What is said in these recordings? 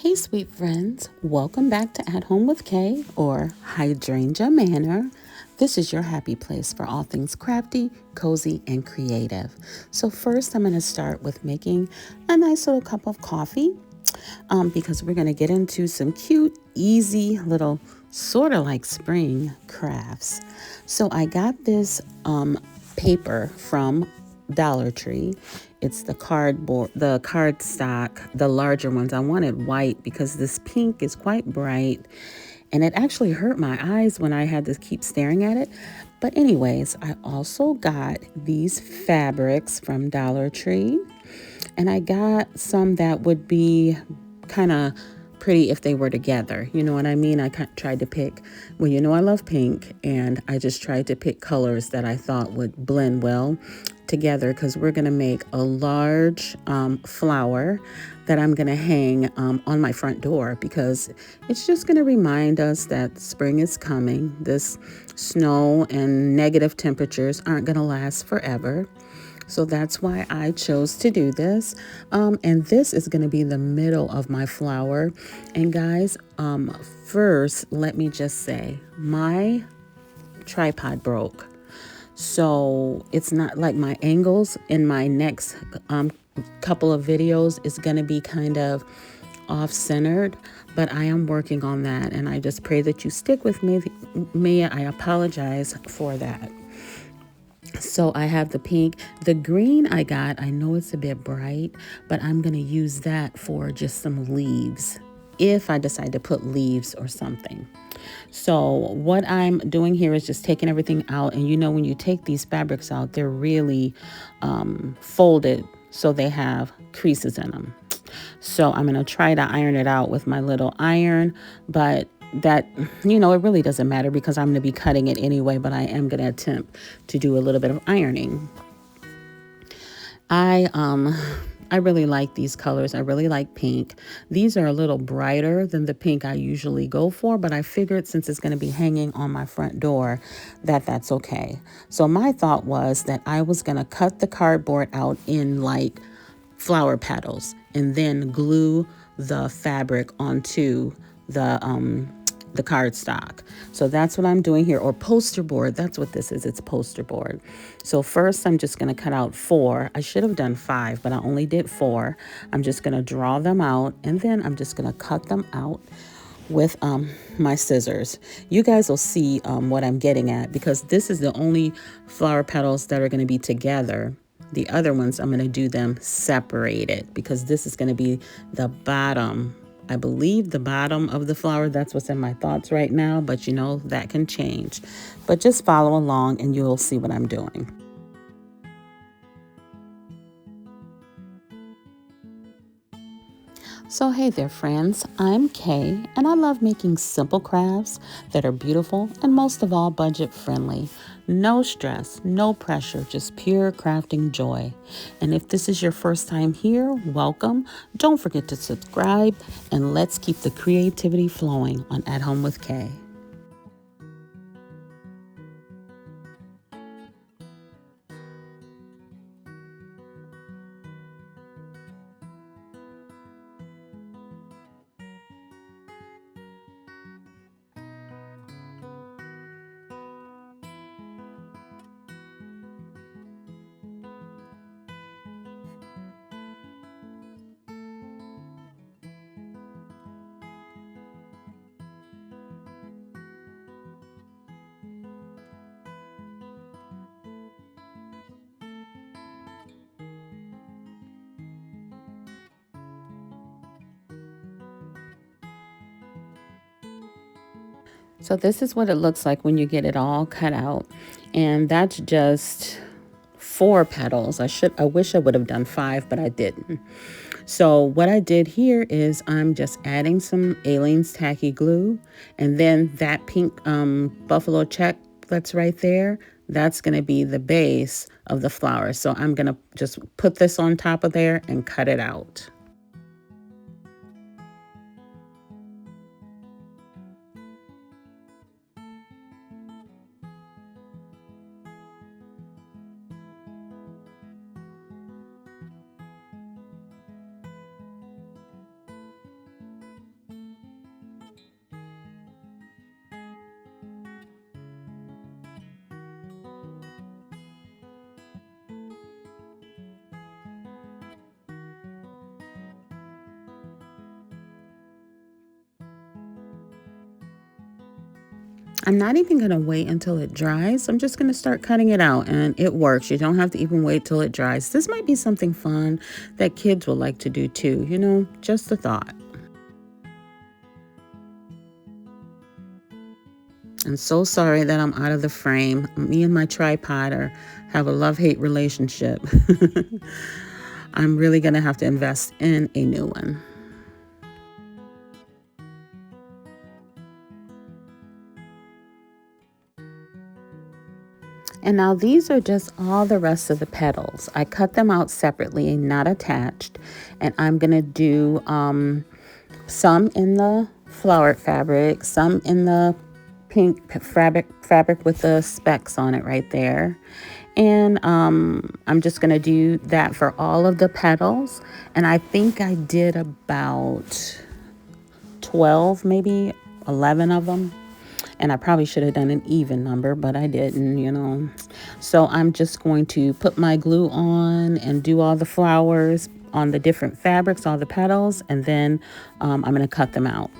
Hey, sweet friends, welcome back to At Home with Kay or Hydrangea Manor. This is your happy place for all things crafty, cozy, and creative. So, first, I'm going to start with making a nice little cup of coffee because we're going to get into some cute, easy little sort of like spring crafts. So, I got this paper from Dollar Tree. It's the cardstock, the larger ones. I wanted white because this pink is quite bright and it actually hurt my eyes when I had to keep staring at it. But anyways, I also got these fabrics from Dollar Tree and I got some that would be kind of pretty if they were together. You know what I mean? I tried to pick, well, you know, I love pink, and I just tried to pick colors that I thought would blend well together because we're going to make a large flower that I'm going to hang on my front door because it's just going to remind us that spring is coming. This snow and negative temperatures aren't going to last forever. So that's why I chose to do this. And this is going to be the middle of my flower. And guys, first, let me just say, my tripod broke. So it's not like my angles in my next couple of videos is going to be kind of off-centered, but I am working on that. And I just pray that you stick with me. I apologize for that. So I have the pink. The green I got, I know it's a bit bright, but I'm going to use that for just some leaves if I decide to put leaves or something. So what I'm doing here is just taking everything out. And you know, when you take these fabrics out, they're really folded, so they have creases in them. So I'm going to try to iron it out with my little iron, but that, you know, it really doesn't matter because I'm going to be cutting it anyway, but I am going to attempt to do a little bit of ironing. I really like these colors. I really like pink. These are a little brighter than the pink I usually go for, but I figured since it's going to be hanging on my front door that that's okay. So my thought was that I was going to cut the cardboard out in like flower petals and then glue the fabric onto the cardstock. So that's what I'm doing here, or poster board. That's what this is. It's poster board. So first I'm just going to cut out 4. I should have done 5, but I only did 4. I'm just going to draw them out and then I'm just going to cut them out with my scissors. You guys will see what I'm getting at because this is the only flower petals that are going to be together. The other ones, I'm going to do them separated because this is going to be the bottom. I believe the bottom of the flower. That's what's in my thoughts right now, but you know, that can change. But just follow along and you'll see what I'm doing. So hey there friends, I'm Kay and I love making simple crafts that are beautiful and most of all budget friendly. No stress, no pressure, just pure crafting joy. And if this is your first time here, welcome. Don't forget to subscribe and let's keep the creativity flowing on At Home with Kay. So this is what it looks like when you get it all cut out. And that's just 4 petals. I wish I would have done 5, but I didn't. So what I did here is I'm just adding some Aleene's tacky glue, and then that pink buffalo check that's right there, that's going to be the base of the flower. So I'm going to just put this on top of there and cut it out. I'm not even going to wait until it dries. I'm just going to start cutting it out, and it works. You don't have to even wait till it dries. This might be something fun that kids will like to do too, just a thought. I'm so sorry that I'm out of the frame. Me and my tripod have a love-hate relationship. I'm really going to have to invest in a new one. And now these are just all the rest of the petals. I cut them out separately, not attached. And I'm going to do some in the flowered fabric, some in the pink fabric with the specks on it right there. And I'm just going to do that for all of the petals. And I think I did about 12, maybe 11 of them. And I probably should have done an even number, but I didn't. So I'm just going to put my glue on and do all the flowers on the different fabrics, all the petals, and then I'm going to cut them out.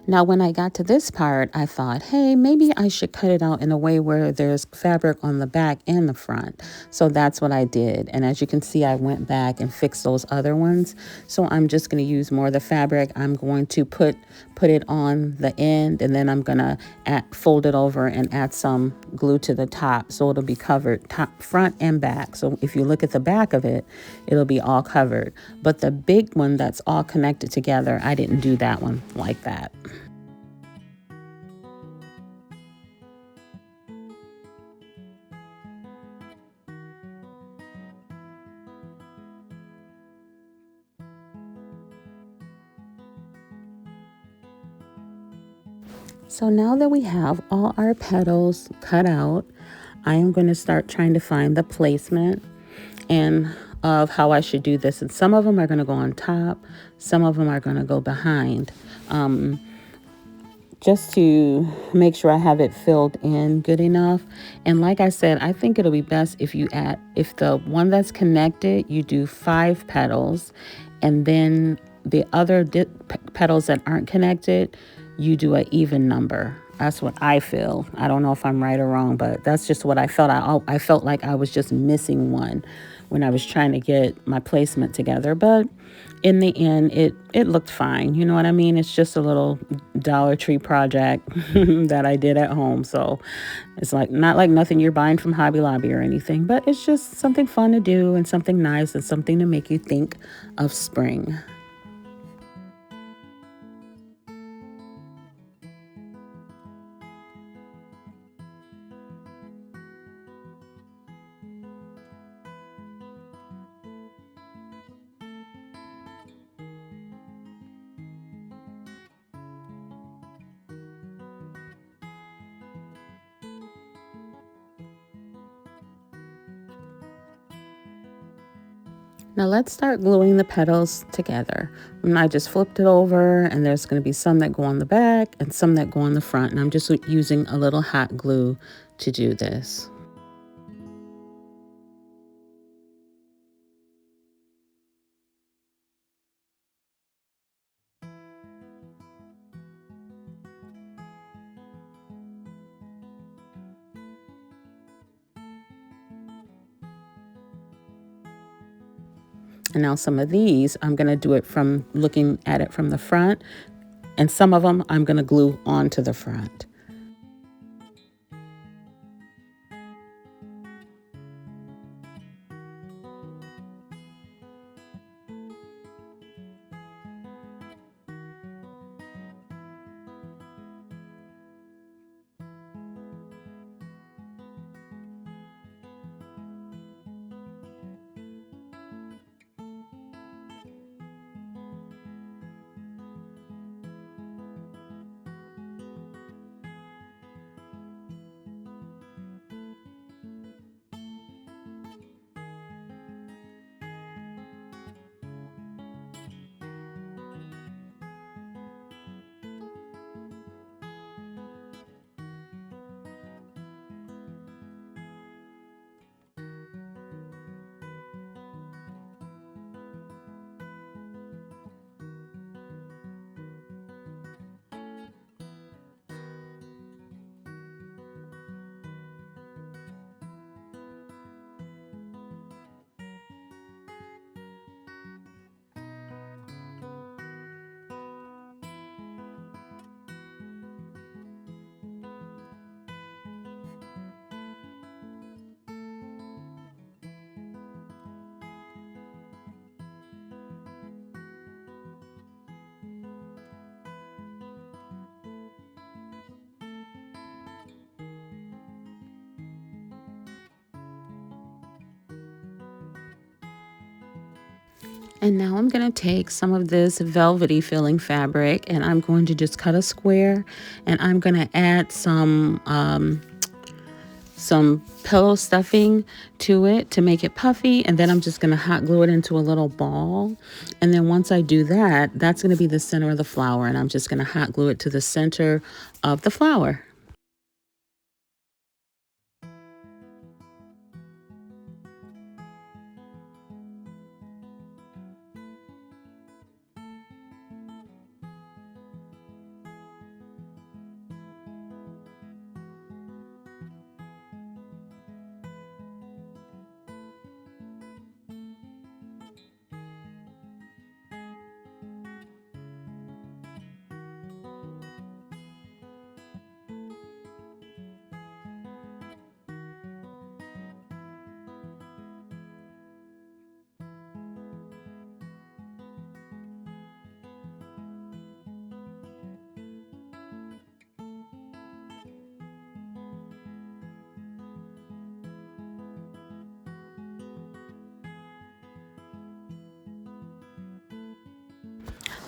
Now, when I got to this part, I thought, hey, maybe I should cut it out in a way where there's fabric on the back and the front. So that's what I did. And as you can see, I went back and fixed those other ones. So I'm just going to use more of the fabric. I'm going to put it on the end, and then I'm going to fold it over and add some glue to the top. So it'll be covered top, front, and back. So if you look at the back of it, it'll be all covered. But the big one that's all connected together, I didn't do that one like that. So now that we have all our petals cut out, I am going to start trying to find the placement and of how I should do this. And some of them are going to go on top, some of them are going to go behind. Just to make sure I have it filled in good enough. And like I said, I think it'll be best if if the one that's connected, you do 5 petals, and then the other petals that aren't connected, you do an even number. That's what I feel. I don't know if I'm right or wrong, but that's just what I felt. I felt like I was just missing one when I was trying to get my placement together. But in the end, it looked fine. You know what I mean? It's just a little Dollar Tree project that I did at home. So it's like not like nothing you're buying from Hobby Lobby or anything, but it's just something fun to do and something nice and something to make you think of spring. Now let's start gluing the petals together. And I just flipped it over, and there's going to be some that go on the back and some that go on the front. And I'm just using a little hot glue to do this. And now some of these, I'm going to do it from looking at it from the front, and some of them I'm going to glue onto the front. And now I'm going to take some of this velvety feeling fabric and I'm going to just cut a square, and I'm going to add some pillow stuffing to it to make it puffy, and then I'm just going to hot glue it into a little ball. And then once I do that, that's going to be the center of the flower, and I'm just going to hot glue it to the center of the flower.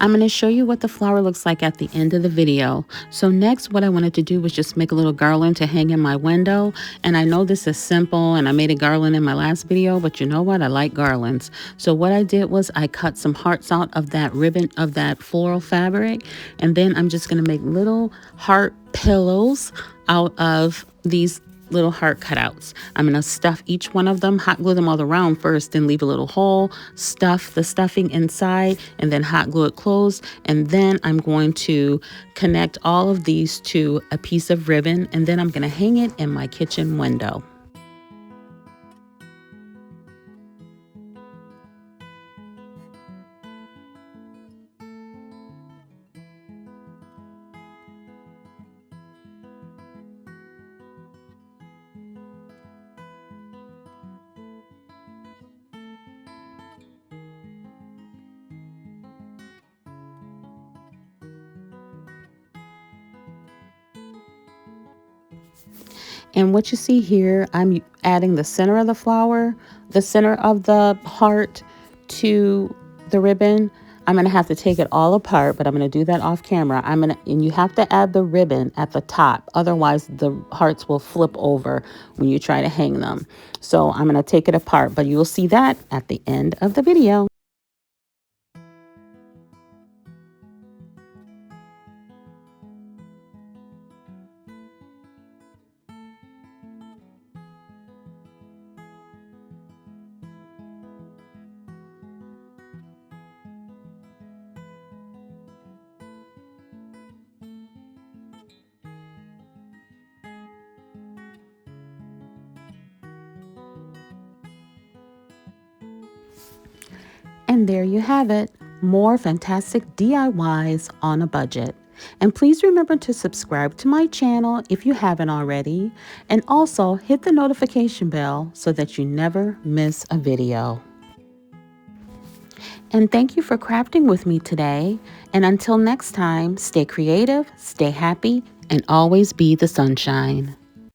I'm going to show you what the flower looks like at the end of the video. So next, what I wanted to do was just make a little garland to hang in my window. And I know this is simple, and I made a garland in my last video, but you know what? I like garlands. So what I did was I cut some hearts out of that ribbon, of that floral fabric. And then I'm just going to make little heart pillows out of these little heart cutouts. I'm going to stuff each one of them, hot glue them all around first, then leave a little hole, stuff the stuffing inside, and then hot glue it closed. And then I'm going to connect all of these to a piece of ribbon, and then I'm going to hang it in my kitchen window. And what you see here, I'm adding the center of the flower, the center of the heart to the ribbon. I'm going to have to take it all apart, but I'm going to do that off camera. And you have to add the ribbon at the top. Otherwise, the hearts will flip over when you try to hang them. So I'm going to take it apart, but you'll see that at the end of the video. And there you have it, more fantastic DIYs on a budget. And please remember to subscribe to my channel if you haven't already, and also hit the notification bell so that you never miss a video. And thank you for crafting with me today. And until next time, stay creative, stay happy, and always be the sunshine.